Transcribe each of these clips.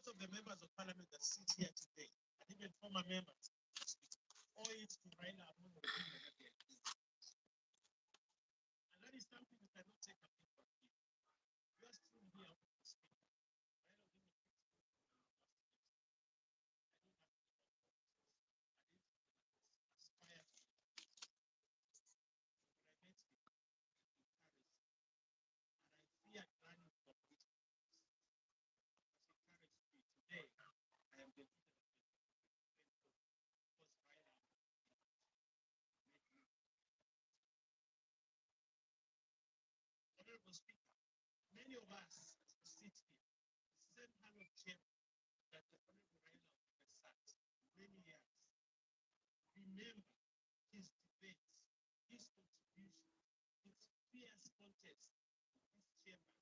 most of the members of parliament that sit here today, and even former members, owe it to Raila Amolo Odinga that they are doing. And that is something we cannot take away from him. Yours truly here, Mr. Speaker. Raila Odinga Speaker, many of us sit here, same kind of chair that the Honorable Raila Odinga sat many years. Remember his debates, his contribution, his fierce contest in this chamber,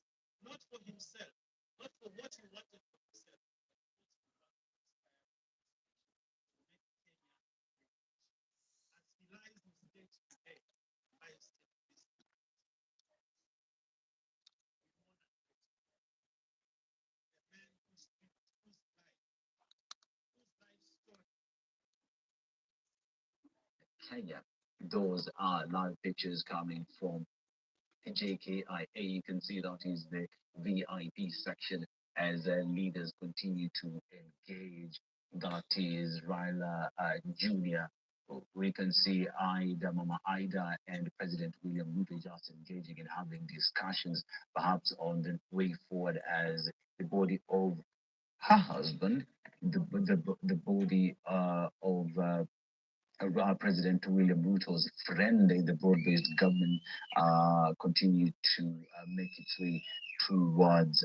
not for himself, not for what he wanted for himself, but what he wanted to make Kenya rich. As he lies in state today, lies in this Kenya. Those are live pictures coming from JKIA. You can see that is the VIP section as leaders continue to engage. That is Raila Jr. We can see Mama Ida, and President William Ruto just engaging and having discussions, perhaps on the way forward as the body of her husband, the body of President William Ruto's friend in the broad-based government continue to make its way towards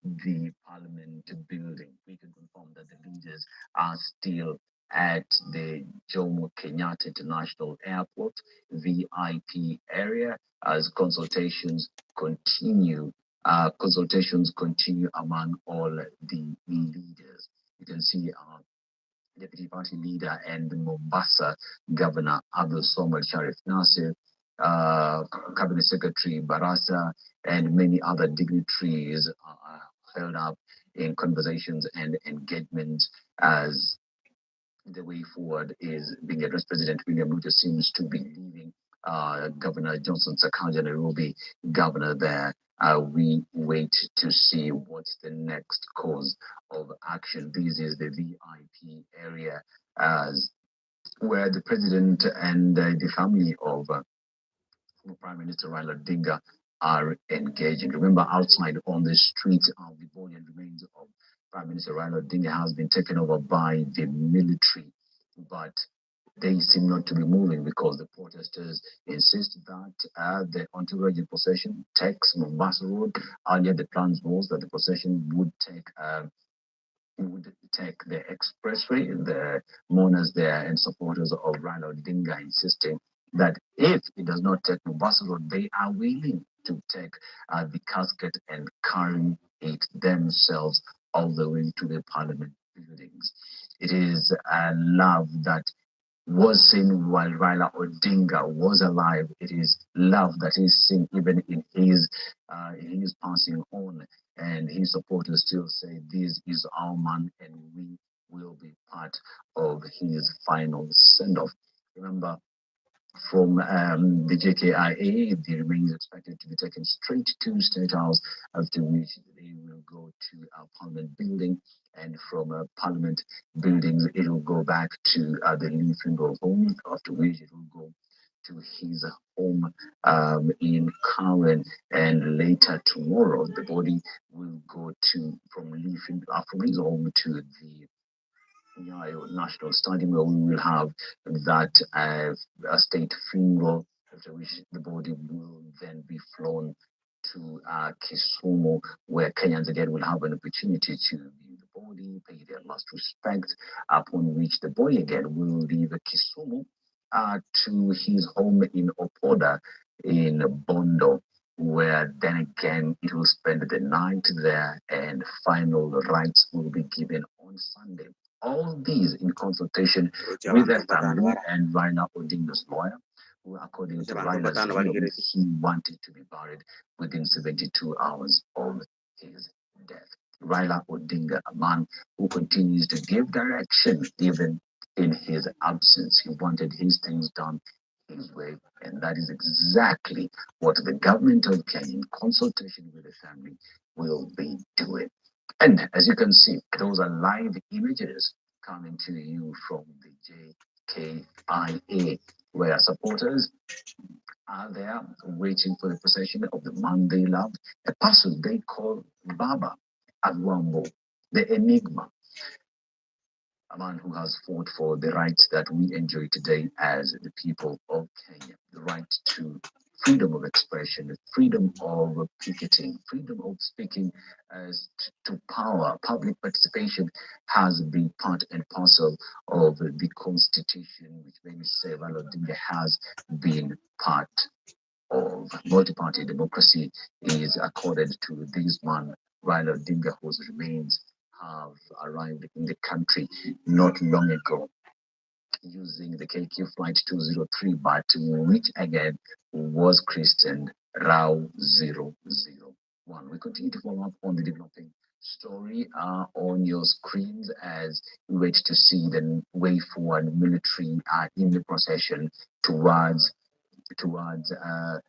the parliament building. We can confirm that the leaders are still at the Jomo Kenyatta International Airport VIP area as consultations continue. Consultations continue among all the leaders. You can see Deputy Party Leader and Mombasa Governor Abdul Somad Sharif Nasir, Cabinet Secretary Barasa, and many other dignitaries are held up in conversations and engagements as the way forward is being addressed. President William Ruto seems to be leaving Governor Johnson Sakaja, Nairobi governor there. We wait to see what's the next course of action. This is the VIP area as where the president and the family of Prime Minister Raila Odinga are engaging. Remember, outside on the street of the body and remains of Prime Minister Raila Odinga has been taken over by the military, but they seem not to be moving because the protesters insist that the entourage in possession takes Mombasa Road. Earlier, the plans was that the possession would take the expressway. The mourners there and supporters of Raila Odinga insisting that if it does not take Mombasa Road, they are willing to take the casket and carry it themselves all the way to the parliament buildings. It is a love that was seen while Raila Odinga was alive. It is love that is seen even in his passing on, and his supporters still say this is our man and we will be part of his final send-off. Remember, from the JKIA, the remains expected to be taken straight to State House, after which they will go to our Parliament building, and from Parliament buildings it will go back to the Lee Funeral home, after which it will go to his home in Karen, and later tomorrow the body will go from his home to the National Stadium, where we will have that a state funeral, after which the body will then be flown to Kisumu, where Kenyans again will have an opportunity to view the body, pay their last respect, upon which the boy again will leave Kisumu to his home in Opoda in Bondo, where then again it will spend the night there and final rites will be given on Sunday. All these in consultation with the family and Raila Odinga's lawyer, who, according to Raila's view, he wanted to be buried within 72 hours of his death. Raila Odiinga, a man who continues to give direction even in his absence. He wanted his things done his way, and that is exactly what the government of Kenya, in consultation with the family, will be doing. And as you can see, those are live images coming to you from the JKIA, where supporters are there waiting for the procession of the man they love, a person they call Baba Agwambo, the Enigma, a man who has fought for the rights that we enjoy today as the people of Kenya, the right to freedom of expression, the freedom of picketing, freedom of speaking as to power. Public participation has been part and parcel of the constitution, which many say Valodinga has been part of. Multi-party democracy is accorded to this man, Raila Odinga, whose remains have arrived in the country not long ago using the KQ flight 203, but which again was christened RAW 001. We continue to follow up on the developing story on your screens as we wait to see the way forward. Military in the procession towards towards uh,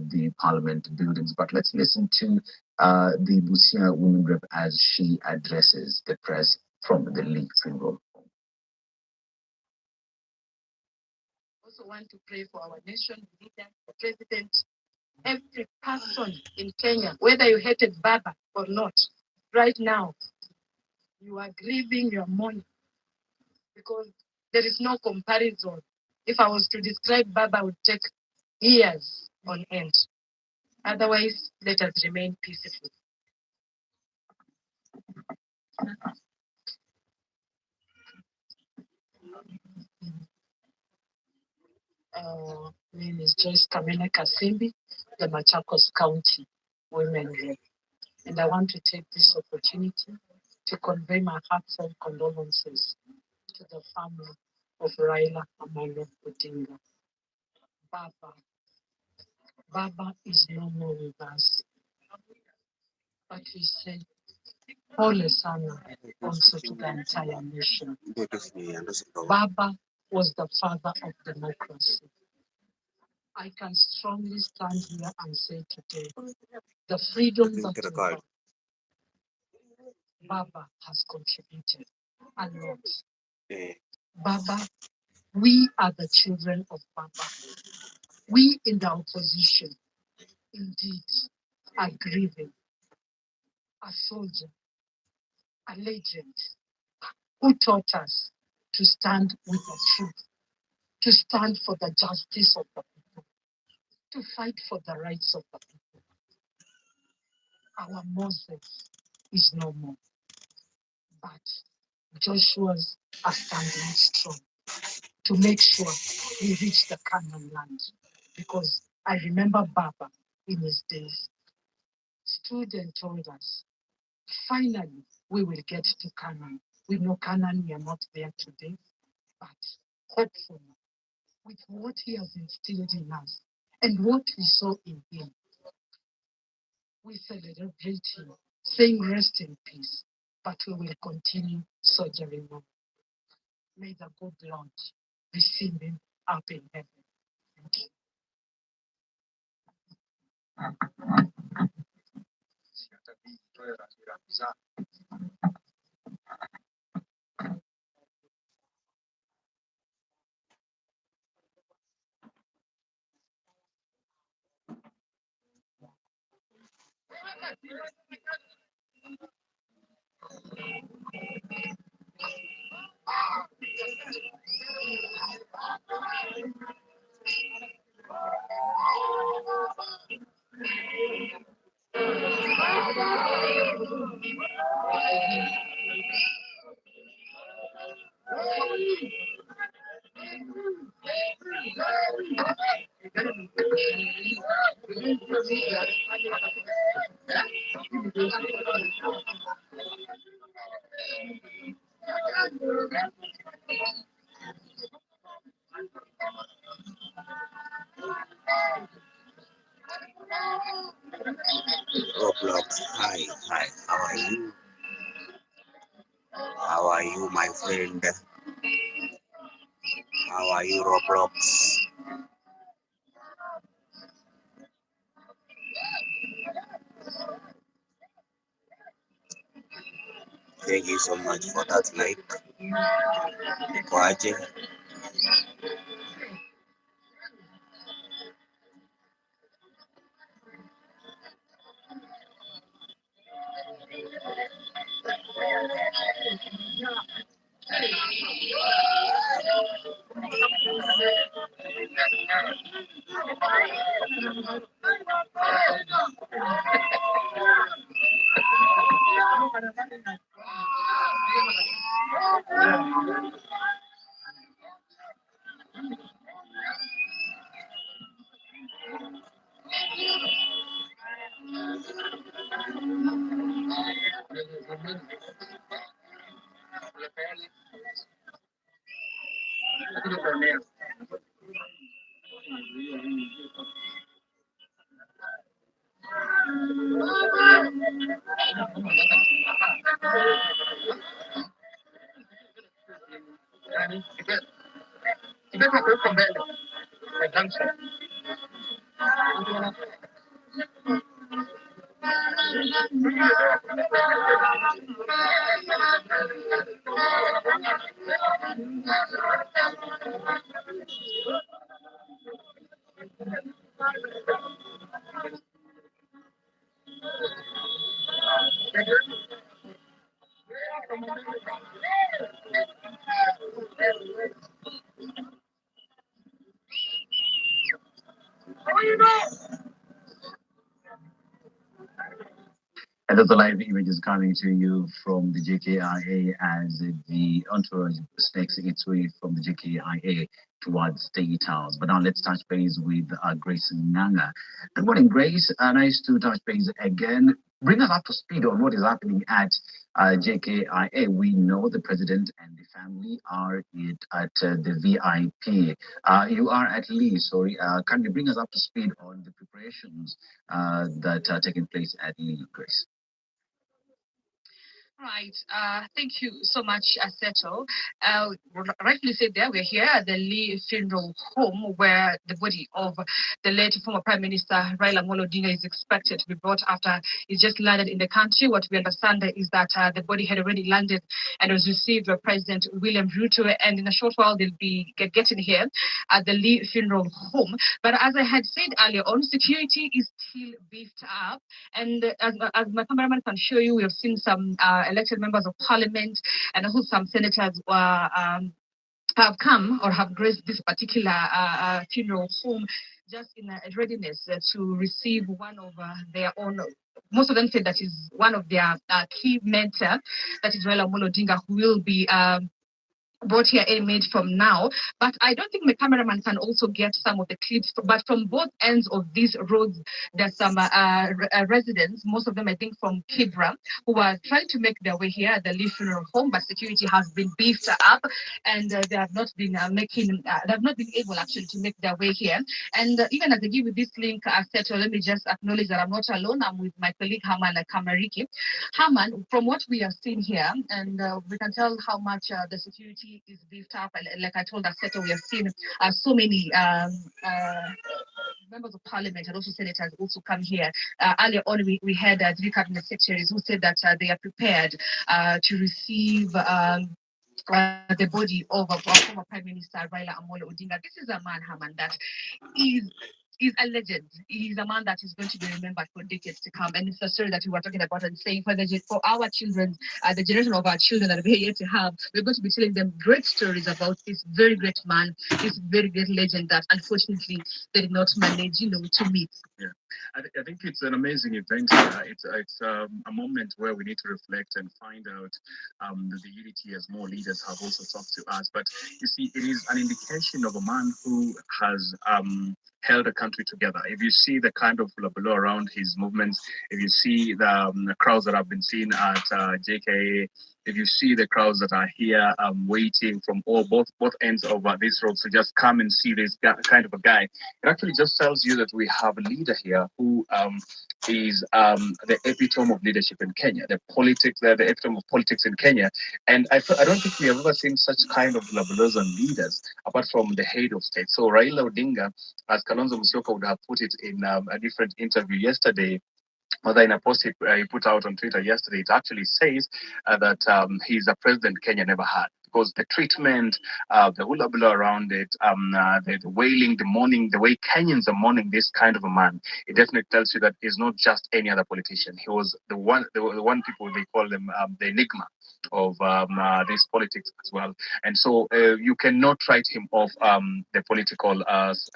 the parliament buildings. But let's listen to the Busia women rep as she addresses the press from the Lee Funeral. Also want to pray for our nation, the leader, the president, every person in Kenya, whether you hated Baba or not. Right now, you are grieving your mourning because there is no comparison. If I was to describe Baba, I would take years on end. Otherwise, let us remain peaceful. Name is Joyce Kamene Kasimbi, the Machakos County Women Rep. And I want to take this opportunity to convey my heartfelt condolences to the family of Raila Amolo Odiinga. Baba is no more with us. But we say, Pole Sana also to the entire nation. Baba was the father of democracy. I can strongly stand here and say today, the freedom that we have, Baba has contributed a lot. Baba, we are the children of Baba. We in the opposition, indeed, are grieving a soldier, a legend, who taught us to stand with the truth, to stand for the justice of the people, to fight for the rights of the people. Our Moses is no more, but Joshua's are standing strong to make sure we reach the Canaan land. Because I remember Baba in his days stood and told us, finally, we will get to Canaan. We know Canaan, we are not there today, but hopefully, with what he has instilled in us and what we saw in him, we celebrate him, saying rest in peace, but we will continue soldiering on. May the good Lord receive him up in heaven. Thank you. Roblox, hi. Hi, how are you? How are you, my friend? How are you, Roblox? Thank you so much for that like. Kwaje? And those are live images coming to you from the JKIA as the entourage snakes its way from the JKIA towards State House. But now let's touch base with Grace Nanga. Good morning, Grace. Nice to touch base again. Bring us up to speed on what is happening at JKIA. We know the president and the family are at the VIP. You are at Lee, sorry. Can you bring us up to speed on the preparations that are taking place at Lee, Grace? Right. Thank you so much, Seto. Rightly said there, we're here at the Lee Funeral Home where the body of the late former Prime Minister Raila Odiinga is expected to be brought after he's just landed in the country. What we understand is that the body had already landed and was received by President William Ruto, and in a short while they'll be getting here at the Lee Funeral Home. But as I had said earlier on, security is still beefed up, and as my cameraman can show you, we have seen some elected members of parliament and also some senators have come or have graced this particular funeral home just in readiness to receive one of their own. Most of them said that is one of their key mentor, that is Raila Odiinga, who will be brought here made from now. But I don't think my cameraman can also get some of the clips. But from both ends of these roads, there's some residents, most of them I think from Kibra, who are trying to make their way here at the Lee Funeral Home, but security has been beefed up, and they have not been they have not been able actually to make their way here. And even as I give you this link, Seto, let me just acknowledge that I'm not alone. I'm with my colleague Haman Kamariki. Haman, from what we have seen here, and we can tell how much the security is beefed up. And like I told Seto, we have seen so many members of parliament and also senators also come here. Earlier on, we had three cabinet secretaries who said that they are prepared to receive the body of former Prime Minister Raila Amolo Odinga. This is a man, Haman, that is is a legend. He's a man that is going to be remembered for decades to come. And it's the story that we were talking about and saying for our children, the generation of our children that we're here to have, we're going to be telling them great stories about this very great man, this very great legend that unfortunately they did not manage, to meet. Yeah, I think it's an amazing event. It's a moment where we need to reflect and find out the unity as more leaders have also talked to us. But you see, it is an indication of a man who has held a country together. If you see the kind of below around his movements, if you see the crowds that have been seen at JKA, if you see the crowds that are here waiting from both ends of this road to just come and see this kind of a guy, it actually just tells you that we have a leader here who is the epitome of leadership in Kenya, the epitome of politics in Kenya. And I don't think we have ever seen such kind of Labalozan leaders apart from the head of state. So Raila Odinga, as Kalonzo Musyoka would have put it in a different interview yesterday, although in a post he put out on Twitter yesterday, it actually says that he's a president Kenya never had. Because the treatment, the hula hula around it, the wailing, the mourning, the way Kenyans are mourning this kind of a man, it definitely tells you that he's not just any other politician. He was the one people they call them the enigma of this politics as well. And so you cannot write him off the political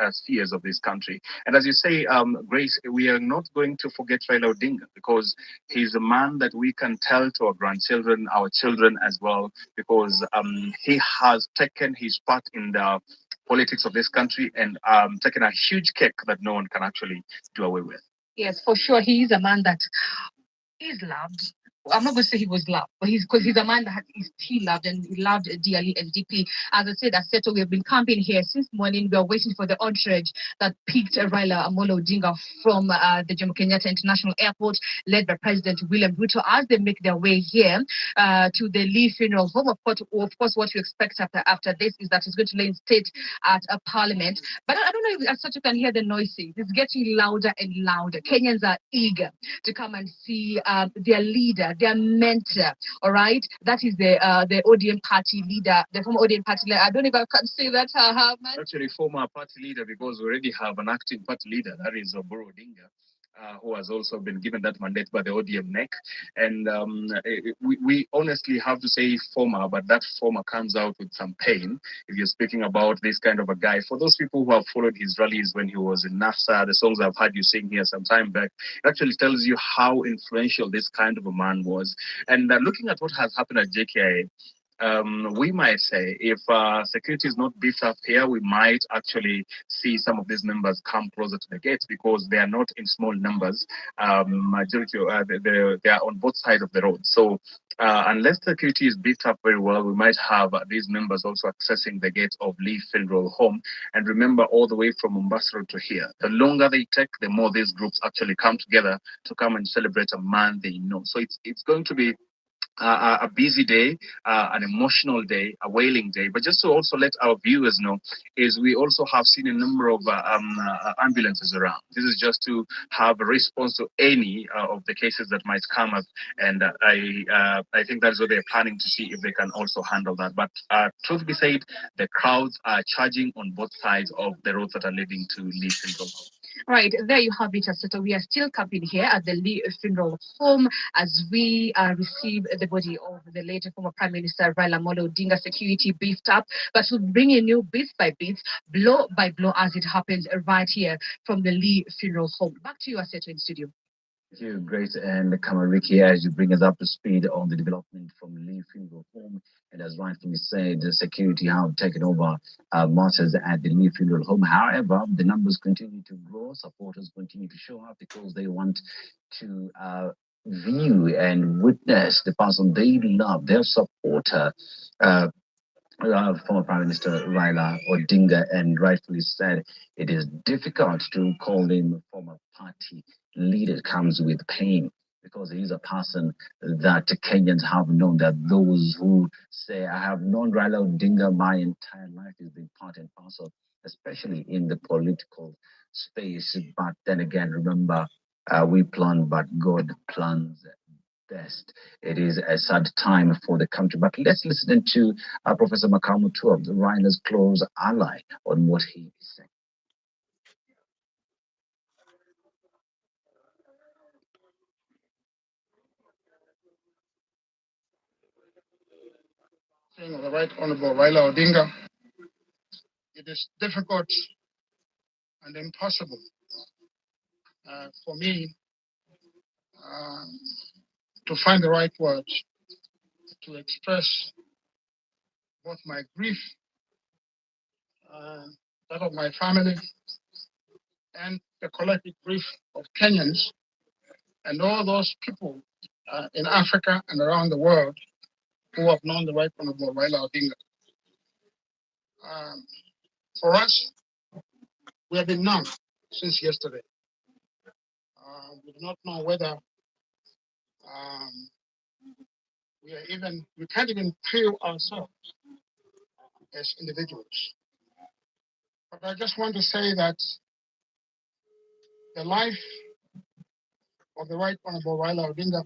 spheres of this country. And as you say, Grace, we are not going to forget Raila Odinga because he's a man that we can tell to our grandchildren, our children as well, because he has taken his part in the politics of this country and taken a huge cake that no one can actually do away with. Yes, for sure. He is a man that is loved. I'm not going to say he was loved, but he's a man that is still loved and he loved dearly and deeply. As I said, we have been camping here since morning. We are waiting for the entourage that picked Raila Amolo Odinga from the Jomo Kenyatta International Airport, led by President William Ruto, as they make their way here to the Lee Funeral Home. Of course, what you expect after this is that he's going to lay in state at a parliament. But I don't know if as such you can hear the noises. It's getting louder and louder. Kenyans are eager to come and see their leader, their mentor. All right, that is the Odiinga party leader, the former Odiinga party leader. I don't know if I can say that. Actually, former party leader, because we already have an acting party leader, that is Oburu Odiinga. Who has also been given that mandate by the Odiinga. And we honestly have to say former, but that former comes out with some pain if you're speaking about this kind of a guy. For those people who have followed his rallies when he was in NAFSA, the songs I've heard you sing here some time back, it actually tells you how influential this kind of a man was. And looking at what has happened at JKIA, we might say if security is not beefed up here, we might actually see some of these members come closer to the gates because they are not in small numbers. Majority, they are on both sides of the road. So unless security is beefed up very well, we might have these members also accessing the gate of Lee Funeral Home. And remember, all the way from Mombasa to here, the longer they take, the more these groups actually come together to come and celebrate a man they know. So it's going to be a busy day, an emotional day, a wailing day. But just to also let our viewers know, is we also have seen a number of ambulances around. This is just to have a response to any of the cases that might come up. And I think that's what they're planning to see if they can also handle that. But truth be said, the crowds are charging on both sides of the roads that are leading to Lee Funeral Home. Right, there you have it, Aseto. We are still camping here at the Lee Funeral Home as we receive the body of the late former Prime Minister Raila Amolo Odinga. Security beefed up, but we'll bring you new bits by bits, blow by blow as it happens right here from the Lee Funeral Home. Back to you, Aseto, in studio. Thank you, Grace and Kamariki, as you bring us up to speed on the development from Lee Funeral Home. And as rightfully said, the security have taken over matters at the Lee Funeral Home. However, the numbers continue to grow. Supporters continue to show up because they want to view and witness the person they love, their supporter. Former Prime Minister Raila Odinga, and rightfully said, it is difficult to call him a former party leader. It comes with pain because he is a person that Kenyans have known. That those who say, I have known Raila Odinga my entire life, has been part and parcel, especially in the political space. But then again, remember, we plan, but God plans best. It is a sad time for the country. But let's listen to Professor Makamu Tuab, Raila's close ally, on what he is saying. The Right Honorable Raila Odinga, it is difficult and impossible for me to find the right words to express both my grief, that of my family, and the collective grief of Kenyans and all those people in Africa and around the world who have known the Right Honorable Raila Odiinga. For us, we have been numb since yesterday. We do not know whether we can't even feel ourselves as individuals. But I just want to say that the life of the Right Honorable Raila Odiinga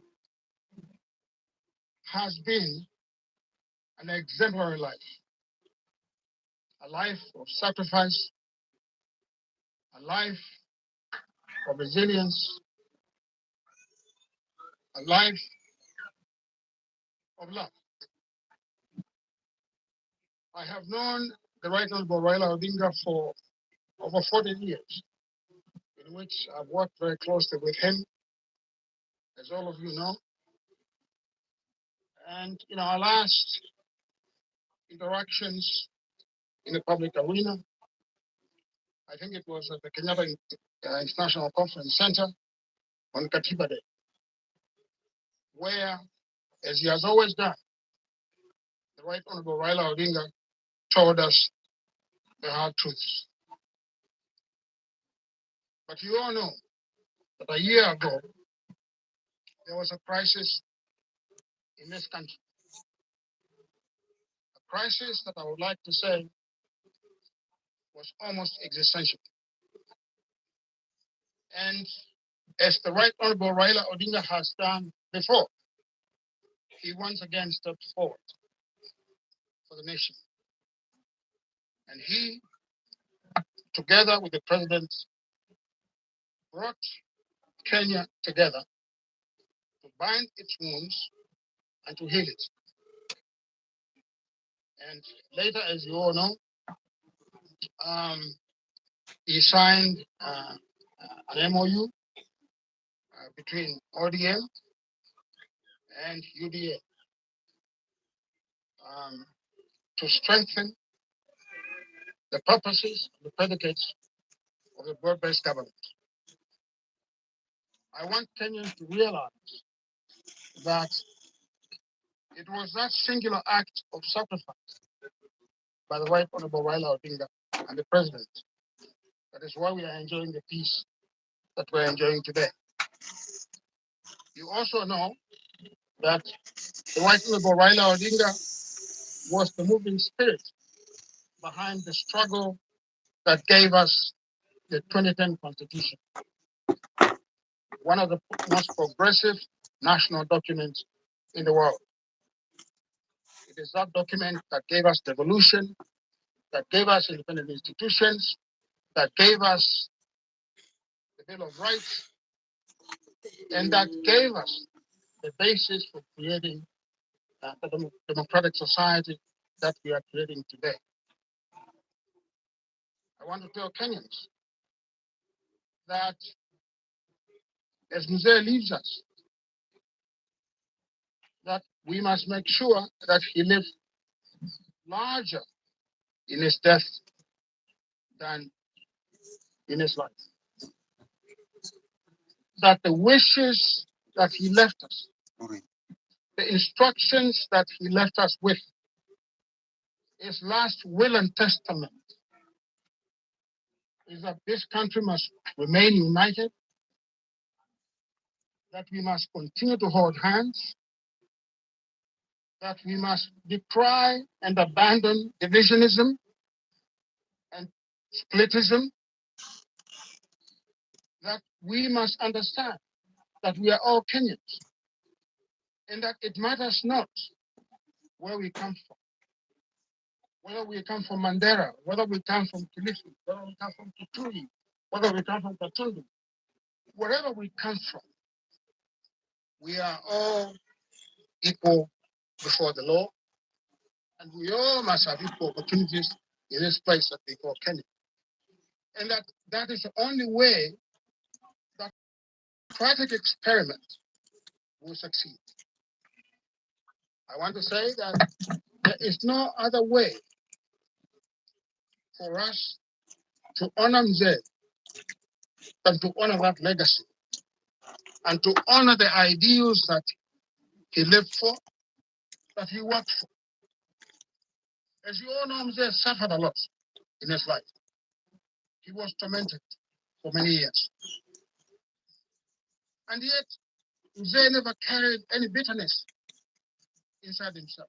has been an exemplary life, a life of sacrifice, a life of resilience, a life of love. I have known the Right Honorable Raila Odiinga for over 40 years, in which I've worked very closely with him, as all of you know. And in our last interactions in the public arena, I think it was at the Kenyatta International Conference Center on Katiba Day, where, as he has always done, the Right Honorable Raila Odiinga told us the hard truths. But you all know that a year ago, there was a crisis in this country. A crisis that I would like to say was almost existential. And as the Right Honorable Raila Odiinga has done before, he once again stepped forward for the nation. And he, together with the president, brought Kenya together to bind its wounds and to heal it. And later, as you all know, he signed an MOU between ODM and UDA to strengthen the purposes, the predicates of the broad-based government. I want Kenyans to realize that it was that singular act of sacrifice by the Right Honorable Raila Odiinga and the president that is why we are enjoying the peace that we're enjoying today. You also know that the Right Honorable Raila Odiinga was the moving spirit behind the struggle that gave us the 2010 Constitution, one of the most progressive national documents in the world. It is that document that gave us devolution, that gave us independent institutions, that gave us the Bill of Rights, and that gave us the basis for creating the democratic society that we are creating today. I want to tell Kenyans that as Mzee leaves us, that we must make sure that he lives larger in his death than in his life. That the wishes that he left us, the instructions that he left us with, his last will and testament, is that this country must remain united, that we must continue to hold hands, that we must decry and abandon divisionism and splitism, that we must understand that we are all Kenyans and that it matters not where we come from, whether we come from Mandera, whether we come from Kilifi, whether we come from Kitui, whether we come from Katundu, wherever we come from, we are all equal before the law, and we all must have equal opportunities in this place that we call Kenya. And that is the only way that democratic experiment will succeed. I want to say that there is no other way for us to honor Mzee than to honor that legacy and to honor the ideals that he lived for, that he worked for. As you all know, Mzee suffered a lot in his life. He was tormented for many years. And yet, Mzee never carried any bitterness inside himself.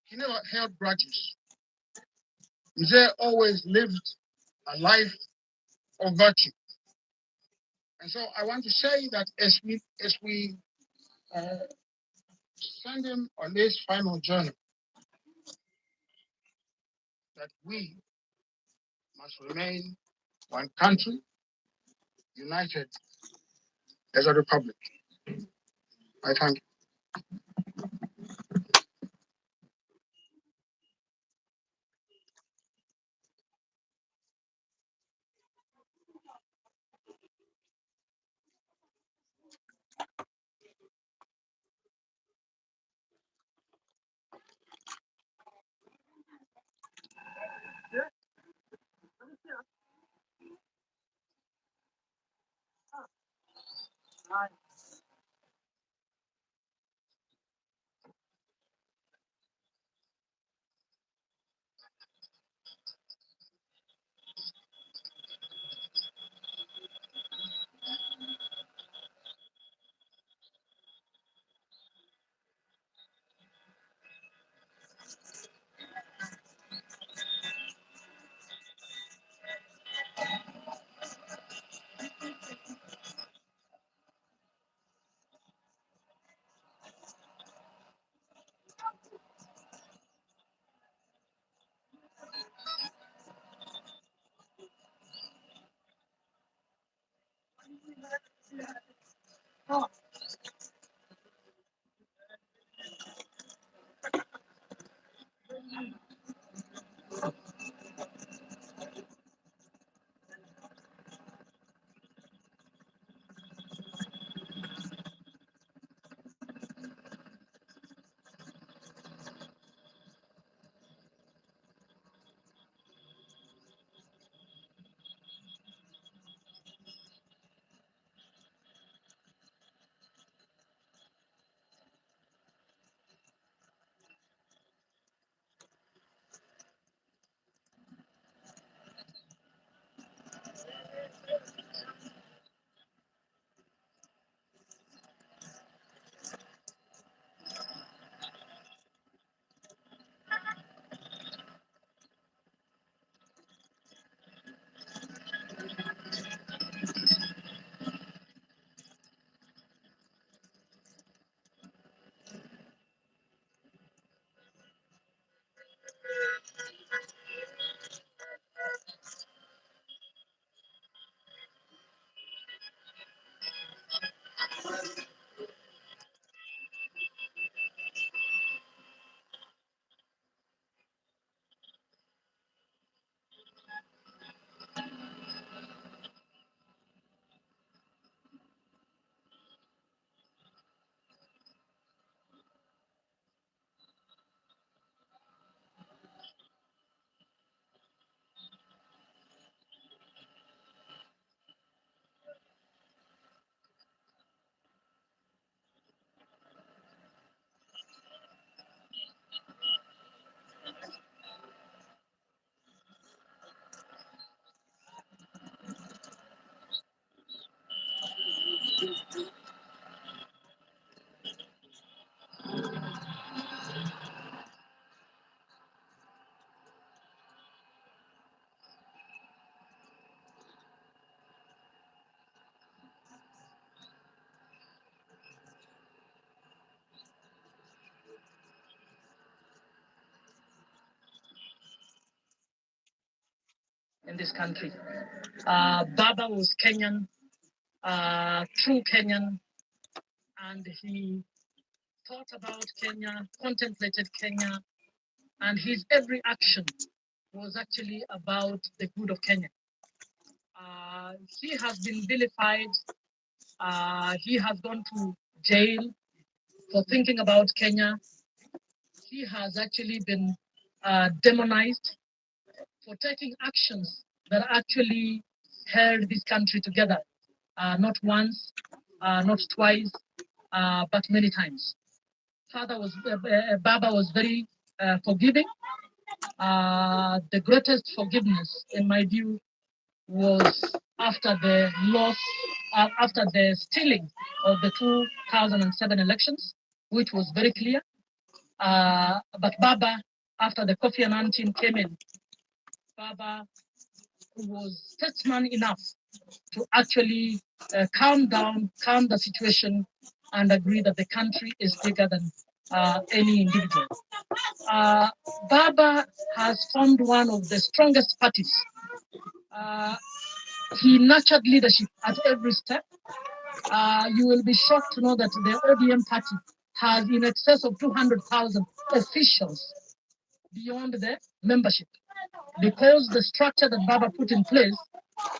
He never held grudges. Mzee always lived a life of virtue. And so I want to say that as we send him on this final journey, that we must remain one country, united as a republic. I thank you. In this country. Baba was Kenyan, true Kenyan, and he thought about Kenya, contemplated Kenya, and his every action was actually about the good of Kenya. He has been vilified. He has gone to jail for thinking about Kenya. He has actually been demonized for taking actions that actually held this country together, not once, not twice, but many times. Baba was very forgiving. The greatest forgiveness, in my view, was after the loss, after the stealing of the 2007 elections, which was very clear. But Baba, after the Kofi Annan team came in, Baba was statesman enough to actually calm the situation, and agree that the country is bigger than any individual. Baba has formed one of the strongest parties. He nurtured leadership at every step. You will be shocked to know that the ODM party has in excess of 200,000 officials beyond the membership, because the structure that Baba put in place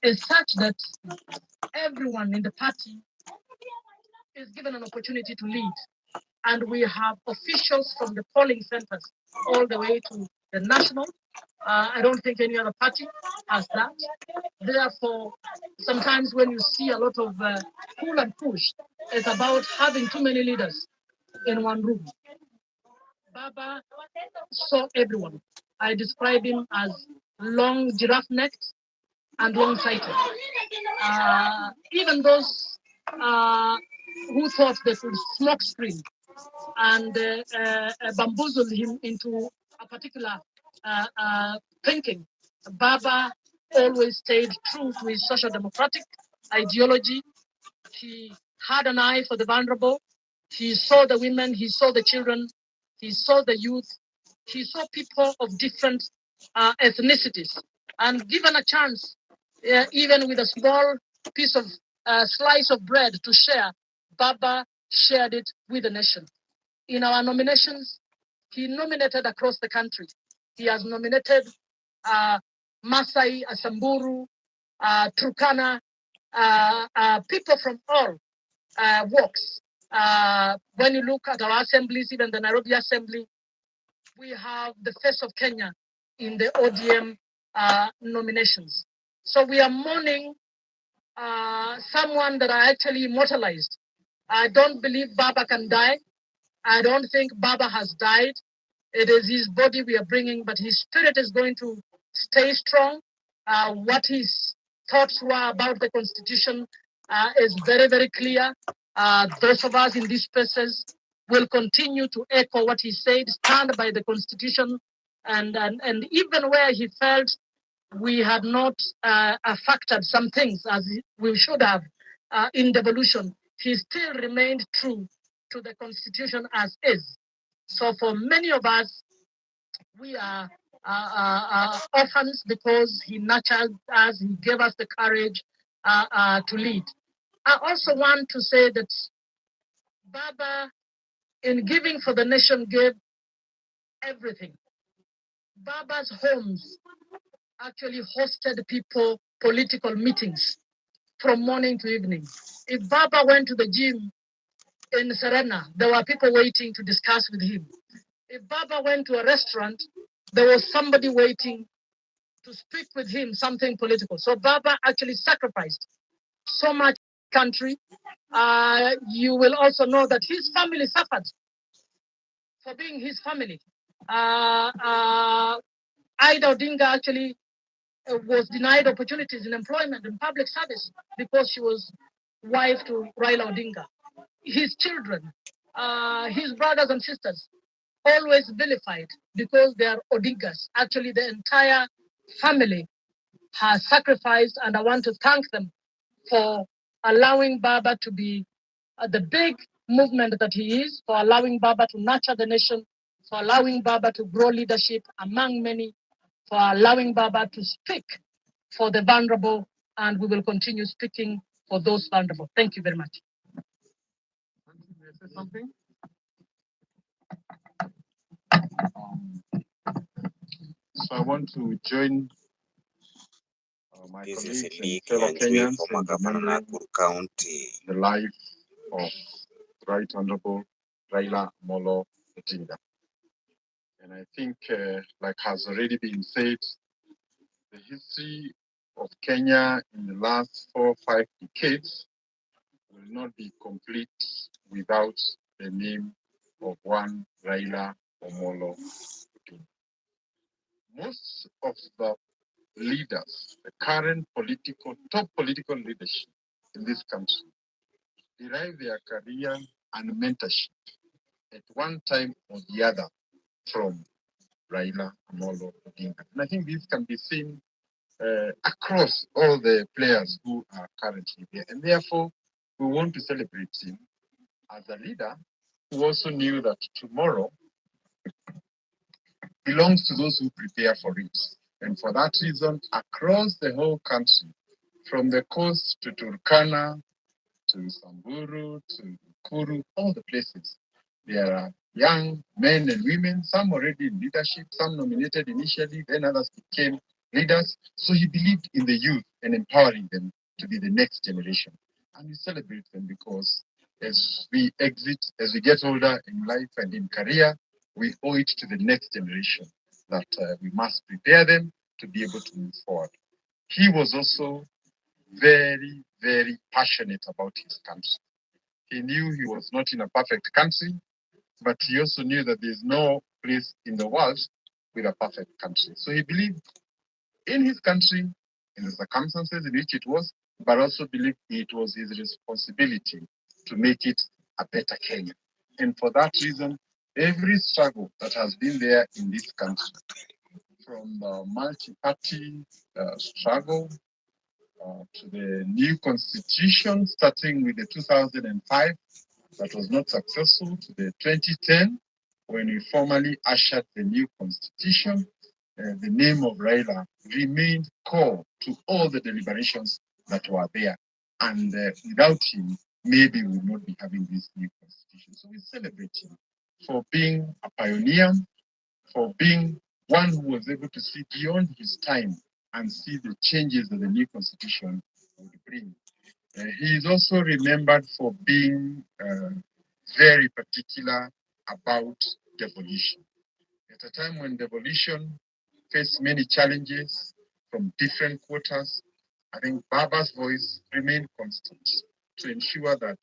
is such that everyone in the party is given an opportunity to lead. And we have officials from the polling centers all the way to the national. I don't think any other party has that. Therefore, sometimes when you see a lot of pull and push, it's about having too many leaders in one room. Baba saw everyone. I describe him as long giraffe-necked and long-sighted. Even those who thought they could smoke screen and bamboozle him into a particular thinking, Baba always stayed true to his social democratic ideology. He had an eye for the vulnerable. He saw the women, he saw the children, he saw the youth, he saw people of different ethnicities. And given a chance, even with a small piece of slice of bread to share, Baba shared it with the nation. In our nominations, he nominated across the country. He has nominated Masai, Asamburu, Turkana, people from all walks. When you look at our assemblies, even the Nairobi Assembly, we have the face of Kenya in the ODM nominations. So we are mourning someone that I actually immortalized. I don't believe Baba can die. I don't think Baba has died. It is his body we are bringing, but his spirit is going to stay strong. What his thoughts were about the Constitution is very, very clear. Those of us in these spaces will continue to echo what he said, stand by the Constitution, and even where he felt we had not factored some things as we should have in devolution, he still remained true to the Constitution as is. So for many of us, we are orphans because he nurtured us, he gave us the courage to lead. I also want to say that Baba, in giving for the nation, gave everything. Baba's homes actually hosted people political meetings from morning to evening. If Baba went to the gym in Serena, there were people waiting to discuss with him. If Baba went to a restaurant, there was somebody waiting to speak with him something political. So Baba actually sacrificed so much country. You will also know that his family suffered for being his family. Odiinga actually was denied opportunities in employment and public service because she was wife to Raila Odiinga. His children, his brothers and sisters, always vilified because they are Odiingas. Actually, the entire family has sacrificed, and I want to thank them for allowing Baba to be the big movement that he is, for allowing Baba to nurture the nation, for allowing Baba to grow leadership among many, for allowing Baba to speak for the vulnerable, and we will continue speaking for those vulnerable. Thank you very much. May I say something? So I want to join my This is colleagues and Lee fellow Kianjui, Kenyans former in governor remembering Nakuru County. the life of Right Honorable Raila Molo Odiinga. And I think, like has already been said, the history of Kenya in the last 4 or 5 decades will not be complete without the name of one Raila Omolo Odinga. Most of the leaders, the current top political leadership in this country, derive their career and mentorship at one time or the other from Raila Amolo Odinga. And I think this can be seen across all the players who are currently there. And therefore, we want to celebrate him as a leader who also knew that tomorrow belongs to those who prepare for it. And for that reason, across the whole country, from the coast to Turkana, to Samburu, to Kuru, all the places, there are young men and women, some already in leadership, some nominated initially, then others became leaders. So he believed in the youth and empowering them to be the next generation. And we celebrate them because as we get older in life and in career, we owe it to the next generation that we must prepare them to be able to move forward. He was also very, very passionate about his country. He knew he was not in a perfect country, but he also knew that there's no place in the world with a perfect country. So he believed in his country, in the circumstances in which it was, but also believed it was his responsibility to make it a better Kenya. And for that reason, every struggle that has been there in this country, from the multi-party struggle to the new constitution, starting with the 2005 that was not successful, to the 2010 when we formally ushered the new constitution, the name of Raila remained core to all the deliberations that were there. And without him, maybe we would not be having this new constitution. So we celebrate him for being a pioneer, for being one who was able to see beyond his time and see the changes that the new constitution would bring. He is also remembered for being very particular about devolution. At a time when devolution faced many challenges from different quarters, I think Baba's voice remained constant to ensure that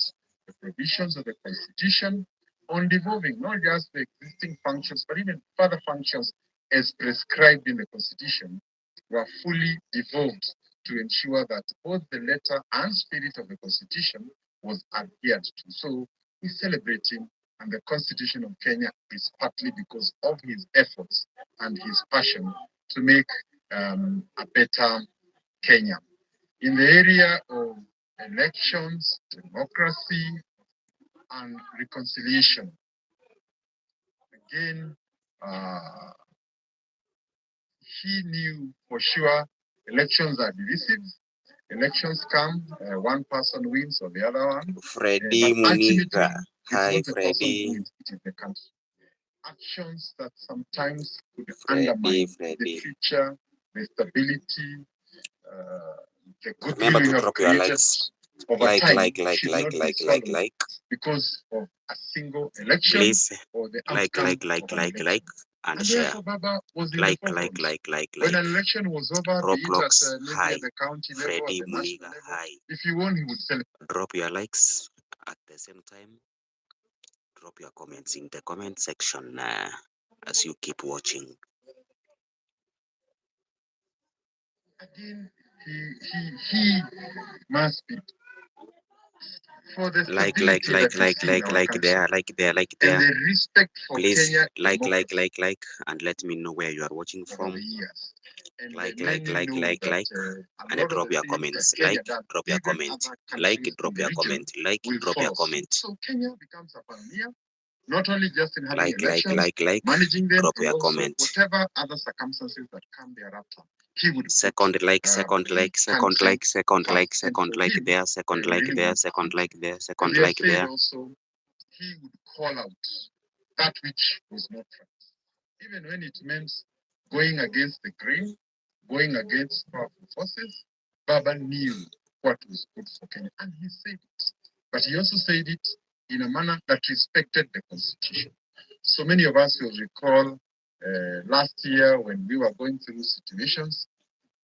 the provisions of the constitution on devolving not just the existing functions, but even further functions as prescribed in the constitution were fully devolved to ensure that both the letter and spirit of the constitution was adhered to. So we celebrate him, and the Constitution of Kenya is partly because of his efforts and his passion to make a better Kenya. In the area of elections, democracy, and reconciliation, again, he knew for sure elections are divisive. Elections come, one person wins or the other one. Freddy Muniga. Hi, It's not the person Freddy. who wins, it is the country. Actions that sometimes could Freddy, undermine Freddy. the future, the stability, the Remember goodwill you to have drop your created likes. over Like, time like, like, should like, not be like, swallowed like. because of a single election Please, or the like, outcome like, like, of an like, election. like, and And share. therefore, Baba was in the Like, forefront. like, When like. an election was over, be it Roblox, at maybe hi. at the county level or Freddy the national Muniga, level, hi. if he won, he would celebrate. Drop your likes at the same time. Drop your comments in the comment section as you keep watching. Again, he must be for the Like, stability that we see in our country like and there. the respect for Please, Kenya like, democracy and let me know where you are watching over from. the years. And Like, many know that a and lot of drop the your things comments. that Kenya Like, does, drop your even comment. other Like, countries drop in the your region comment. Like, will drop your follow suit. comment. So Kenya becomes a pioneer, not only just in having Like, elections, managing them, drop and your also comment. whatever other circumstances that come thereafter. He would Second put, like, the second like, second country like, second like, first. And second for like him, there, second we like really there, want second that. like there, And second we have like said there. also, he would call out that which was not right, even when it meant going against the grain, going against powerful forces. Baba knew what was good for Kenya, and he said it. But he also said it in a manner that respected the constitution. So many of us will recall last year when we were going through situations,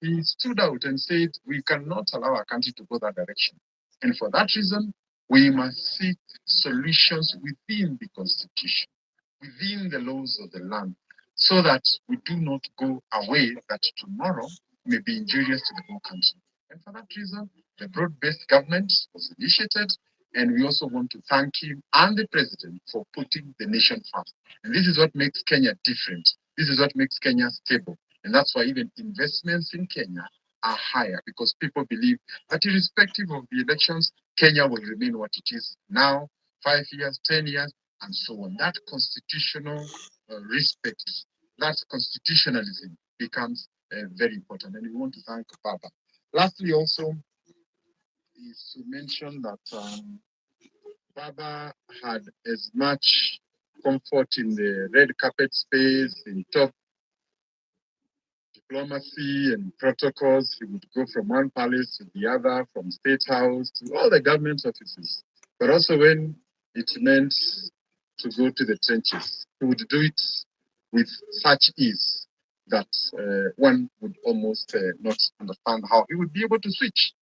he stood out and said, we cannot allow our country to go that direction. And for that reason, We must seek solutions within the Constitution, within the laws of the land, so that we do not go away that tomorrow may be injurious to the whole country. And for that reason, the broad-based government was initiated, and we also want to thank him and the president for putting the nation first. And this is what makes Kenya different. This is what makes Kenya stable. And that's why even investments in Kenya are higher, because people believe that irrespective of the elections, Kenya will remain what it is now, 5 years, 10 years, and so on. That constitutional respect, that constitutionalism becomes very important. And we want to thank Baba. Lastly, also, is to mention that Baba had as much comfort in the red carpet space, in top diplomacy and protocols. He would go from one palace to the other, from State House to all the government offices. But also when it meant to go to the trenches, he would do it with such ease that one would almost not understand how he would be able to switch.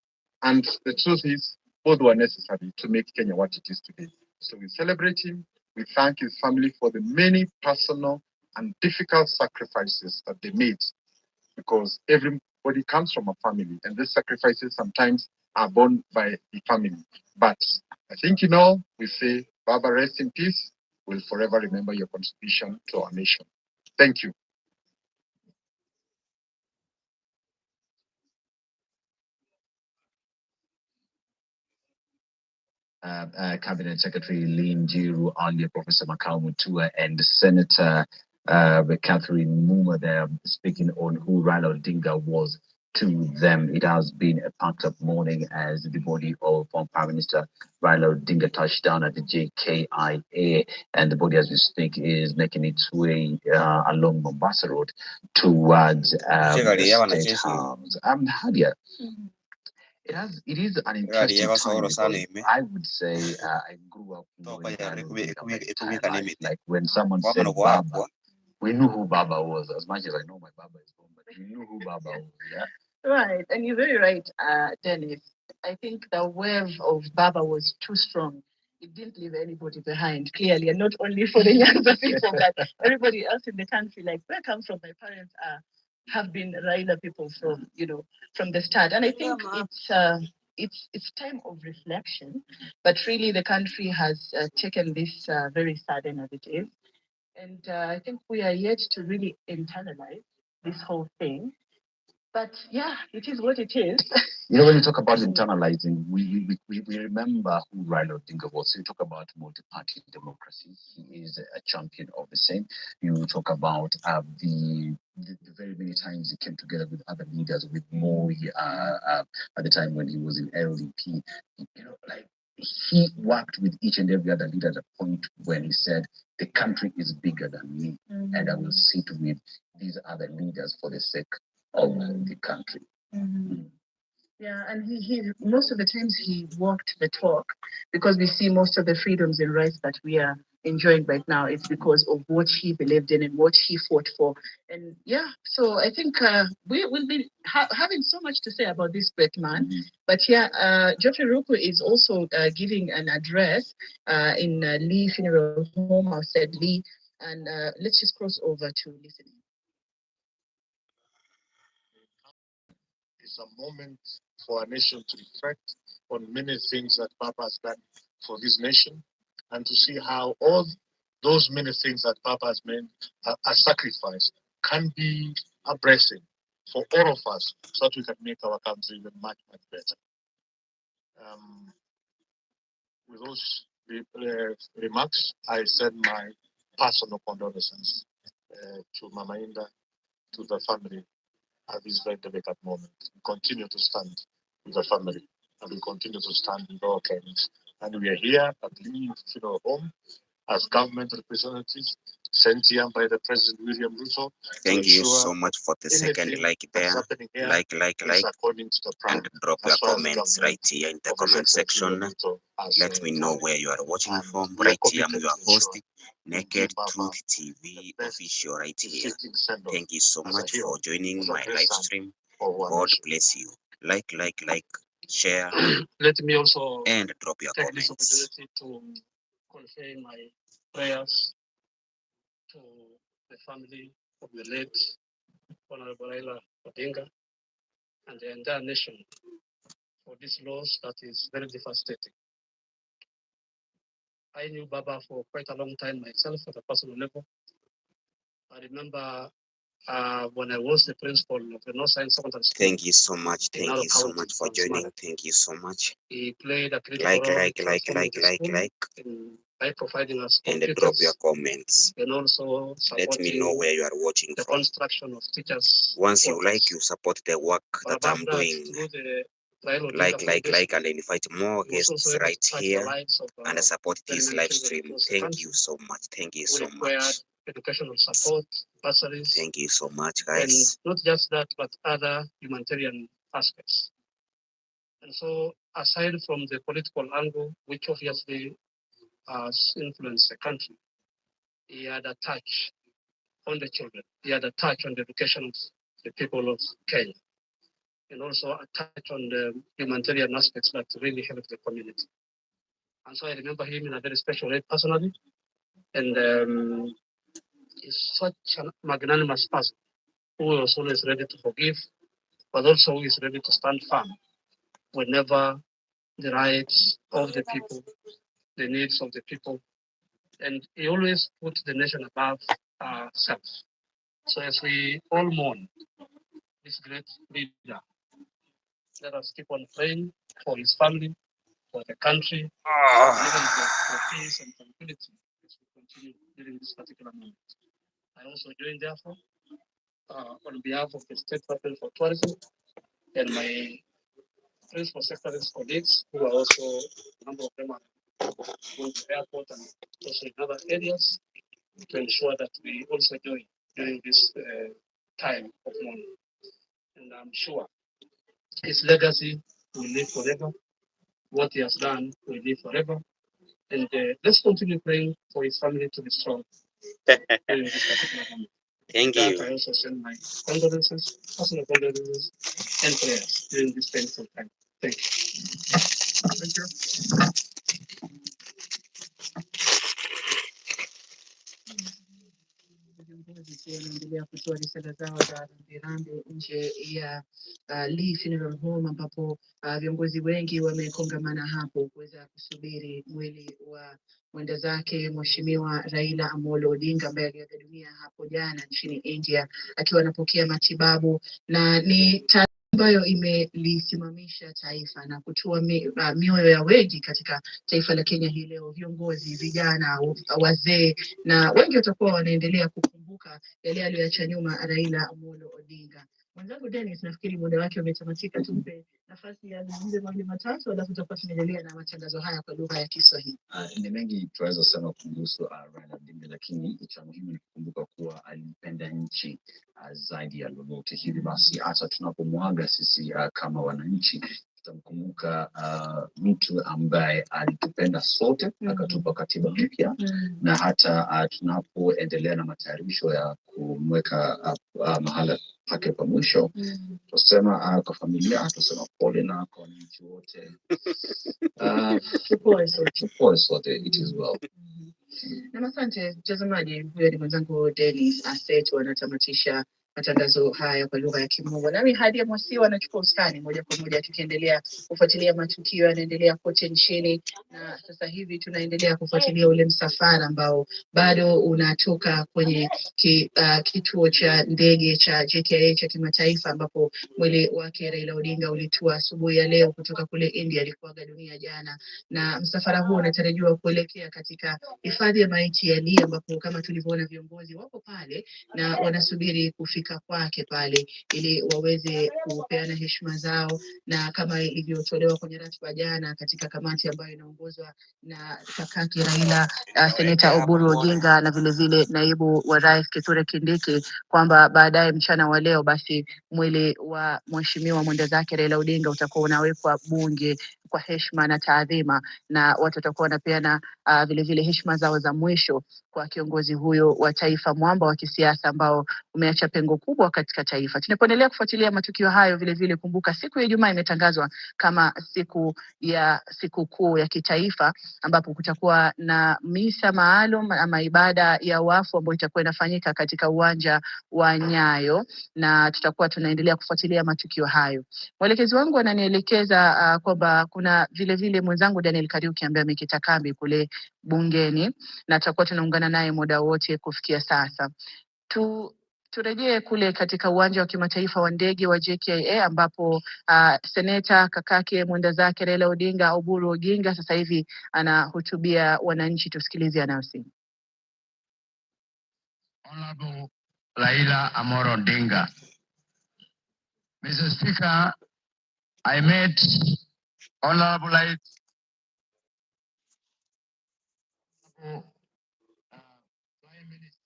And the truth is, both were necessary to make Kenya what it is today. So we celebrate him. We thank his family for the many personal and difficult sacrifices that they made, because everybody comes from a family, and these sacrifices sometimes are borne by the family. But I think in all, we say, Baba, rest in peace. We'll forever remember your contribution to our nation. Thank you. Cabinet Secretary Lynn Jiru, earlier Professor Makau Mutua, and Senator Catherine Muma there speaking on who Raila Odiinga was to them. It has been a packed up morning as the body of Prime Minister Raila Odiinga touched down at the JKIA, and the body, as we speak, is making its way along Mombasa Road towards the State House. Hadia, it is an interesting time because I would say I grew up knowing my entire life. Like when someone said Baba, we knew who Baba was. As much as I know my Baba is gone, but we knew who Baba was. Yeah. Right, and you're very right, Dennis. I think the wave of Baba was too strong. It didn't leave anybody behind, clearly, and not only for the younger people, but everybody else in the country. Like where I come from, my parents have been Raila people from from the start, and I think it's time of reflection. But really, the country has taken this very sudden as it is, and I think we are yet to really internalize this whole thing. But yeah, it is what it is. When you talk about internalizing, we remember who Raila Odiinga was. You talk about multi-party democracy. He is a champion of the same. You talk about the very many times he came together with other leaders, with Moi at the time when he was in LDP. Like he worked with each and every other leader at a point when he said, the country is bigger than me, and I will sit with these other leaders for the sake of the country. Yeah, and he most of the times he walked the talk, because we see most of the freedoms and rights that we are enjoying right now. It's because of what he believed in and what he fought for. And yeah, so I think we will be having so much to say about this great man. But yeah, Geoffrey Ruku is also giving an address in Lee Funeral Home outside Lee. And let's just cross over to listening. It's a moment for our nation to reflect on many things that Papa has done for this nation, and to see how all those many things that Papa has made a sacrifice can be a blessing for all of us, so that we can make our country even much, much better. With those remarks, I send my personal condolences to Mama Inda, to the family, at this very delicate moment. We continue to stand with the family, and we continue to stand with our parents. And we are here at Lee Funeral Home as government representatives sent here by the President William Ruto. Thank you so much for the second like there. Like, and drop your comments right here in the comment section. Let me know where you are watching from. Right here, I'm your host, Naked Truth TV official right here. Thank you so much for joining my live stream. God bless you. Like. share, let me also and drop your take this comments. opportunity to convey my prayers to the family of the late Honorable Raila Odiinga and the entire nation for this loss that is very devastating. I knew Baba for quite a long time myself at a personal level. I remember when I was the principal of the North Science Secondary School. Thank you so much. Thank you so much for joining. Thank you so much. He played a critical role by providing us computers, and drop your comments. and also Let me know where you are watching the from. construction of teachers. Once you like, you support the work that I'm doing. Like, and invite more guests right here and support this live stream. Thank you so much. Thank you so much. Educational support, bursaries. Thank you so much, guys. And not just that, but other humanitarian aspects. And so, aside from the political angle, which obviously has influenced the country, he had a touch on the children. He had a touch on the education of the people of Kenya, and also a touch on the humanitarian aspects that really helped the community. And so I remember him in a very special way personally, and he's such a magnanimous person who was always ready to forgive, but also who is ready to stand firm whenever the rights of the people, the needs of the people, and he always put the nation above self. So as we all mourn this great leader, let us keep on praying for his family, for the country, and even for peace and tranquility as we continue during this particular moment. I also join, therefore, on behalf of the State Department for Tourism and my principal secretary's colleagues, who are also, a number of them are going to the airport and also in other areas, to ensure that we also join during this time of mourning. And I'm sure his legacy will live forever. What he has done will live forever. And let's continue praying for his family to be strong during this particular moment. Thank you. I also send my condolences, personal condolences, and prayers during this painful time. Thank you. Thank you. Viongozi wanaendelea kutoa risala zao za rambirambi nje ya Lee Funeral Home ambapo viongozi wengi wamekongamana hapo kuweza kusubiri mwili wa mwenda zake Mheshimiwa Raila Amolo Odinga ambaye aliaga dunia hapo jana nchini India akiwa anapokea matibabu, na ni ambayo imelisimamisha taifa na kutoa mioyo ya wengi katika taifa la Kenya hii leo. Viongozi, vijana, wazee na wengi watakuwa wanaendelea kukumbuka yale aliyoacha nyuma Raila Amolo Odinga. Mwenzangu Dennis, nafikiri muda wake umetamatika, tumpe nafasi ya zungumze mawili matatu alafu tutakuwa tunaendelea na matangazo haya kwa lugha ya Kiswahili. Ni mengi tunaweza sema kuhusu Raila Odinga, lakini cha muhimu ni kukumbuka kuwa alipenda nchi zaidi ya lolote. Hivi basi hata tunapomwaga sisi kama wananchi tutamkumbuka mtu ambaye alitupenda sote, akatupa katiba mpya, na hata tunapoendelea na matayarisho ya kumweka mahala pake pa mwisho, tusema kwa familia, tusema pole na kwa wananchi wote. Pole sote, it is well. Na asante mtazamaji, huyo ni mwenzangu Dennis Asset, wanatamatisha matangazo haya kwa lugha ya Kimombo. Nami hadi ya Mwasiwa anachukua usukani moja kwa moja, tukiendelea kufuatilia matukio yanaendelea kote nchini, na sasa hivi tunaendelea kufuatilia ule msafara ambao bado unatoka kwenye kituo cha ndege cha JKIA cha kimataifa, ambapo mwili wake Raila Odinga ulitua asubuhi ya leo kutoka kule India alikuaga dunia jana, na msafara huo unatarajiwa kuelekea katika hifadhi ya maiti ya Lee, ambapo kama tulivyoona viongozi wako pale na wanasubiri kufika kwake pale ili waweze kupeana heshima zao, na kama ilivyotolewa kwenye ratiba jana katika kamati ambayo inaongozwa na kakake Raila, Seneta Oburu Odiinga na vile vile naibu wa rais Kithure Kindiki, kwamba baadaye mchana wa leo basi mwili wa mheshimiwa mwenda zake Raila Odinga utakuwa unawekwa bunge kwa heshima na taadhima, na watu watakuwa wanapeana vile vile heshima zao za mwisho kwa kiongozi huyo wa taifa, mwamba wa kisiasa ambao umeacha pengo kubwa katika taifa. Tunapoendelea kufuatilia matukio hayo, vile vile kumbuka siku ya Ijumaa imetangazwa kama siku kuu ya kitaifa, ambapo kutakuwa na misa maalum ama ibada ya wafu ambayo itakuwa inafanyika katika uwanja wa Nyayo, na tutakuwa tunaendelea kufuatilia matukio hayo. Mwelekezi wangu ananielekeza kwamba kuna vile vile mwenzangu Daniel Kariuki ambaye amekita kambi kule bungeni, na tutakuwa tunaungana naye muda wote kufikia sasa. Turejee kule katika uwanja wa kimataifa wa ndege wa JKIA ambapo seneta kakake mwenda zake Raila Odiinga, Oburu Odiinga, sasa hivi anahutubia wananchi. Tusikilize anayosema. Honorable Raila Amolo Odinga. Mr. Speaker, I met Honorable Prime Minister.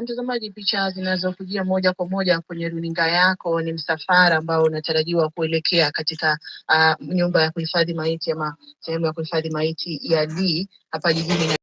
Mtazamaji, picha zinazokujia moja kwa moja kwenye runinga yako ni msafara ambao unatarajiwa kuelekea katika nyumba ya kuhifadhi maiti ama sehemu ya kuhifadhi maiti ya Lee hapa jijini